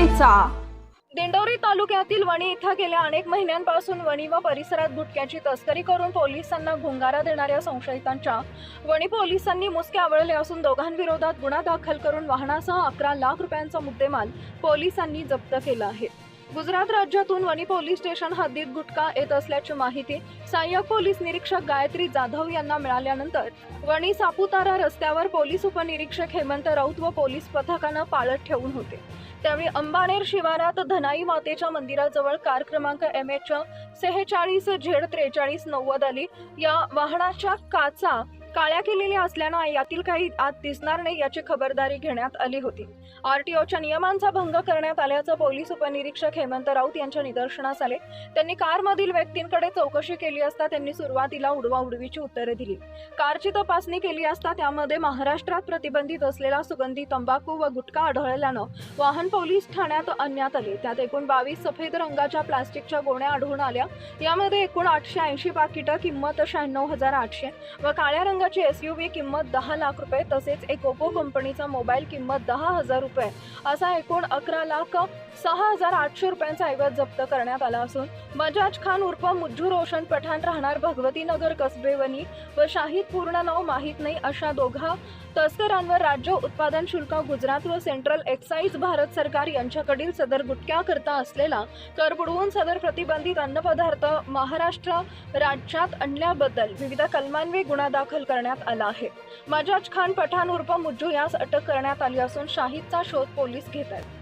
करायचा। दिंडोरी तालुक्यातील वणी इथं गेल्या अनेक महिन्यांपासून वणी व परिसरात गुटख्याची तस्करी करून पोलिसांना गुंगारा देणाऱ्या संशयितांच्या वणी पोलिसांनी मुसके आवळले असून दोघांविरोधात गुन्हा दाखल करून वाहनासह 11 लाख रुपयांचा मुद्देमाल पोलिसांनी जप्त केला आहे। गुजरात राज्यातून वणी पोलीस स्टेशन हद्दीत गुटखा येत असल्याची माहिती सहाय्यक पोलीस निरीक्षक गायत्री जाधव यांना मिळाल्यानंतर वणी सापुतारा रस्त्यावर पोलीस उपनिरीक्षक हेमंत राऊत व पोलीस पथकानं पाळत ठेवून होते। त्यावेळी अंबानेर शिवारात धनाई मातेच्या मंदिराजवळ कार क्रमांक MH 46 Z4390 आली। या वाहनाच्या काचा काळ्या केलेल्या असल्यानं यातील काही आत दिसणार नाही याची खबरदारी घेण्यात आली होती। RTOच्या नियमांचा भंग करण्यात आल्याचं पोलीस उपनिरीक्षक हेमंत राऊत यांच्या निदर्शनास आले। त्यांनी कारमधील व्यक्तींकडे चौकशी केली असता त्यांनी सुरुवातीला उडवाउडवीची उत्तरे दिली। कारची तपासणी केली असता त्यामध्ये महाराष्ट्रात प्रतिबंधित असलेला सुगंधी तंबाखू व गुटखा आढळल्यानं वाहन पोलीस ठाण्यात आणण्यात आले। त्यात एकूण 22 सफेद रंगाच्या प्लास्टिकच्या गोण्या आढळून आल्या। यामध्ये एकूण 880 पाकिटं किंमत 96,800 व काळ्या रंगाची SUV किंमत 10 लाख रुपये तसेच एक ओप्पो कंपनीचा मोबाईल किंमत 10,000 रुपये असा एकूण 11,06,800 रुपयांचा ऐवज जप्त करण्यात आला असून मजाज खान उर्फ मुज्जू रोशन पठाण राहणार भगवती नगर कसबे वणी व शाहिद पूर्ण नाव माहीत नाही अशा दोघा तस्करांवर राज्य उत्पादन शुल्क गुजरात व सेंट्रल एक्साइज भारत सरकार यांच्याकडील सदर गुटख्याकरता असलेला कर बुडवून सदर प्रतिबंधित अन्नपदार्थ महाराष्ट्र राज्यात आणल्याबद्दल विविध कलमान्वये गुन्हा दाखल करण्यात आला आहे। मजाज खान पठाण उर्फ मुज्जू यास अटक करण्यात आली असून शाहिदचा शोध पोलीस घेत आहेत।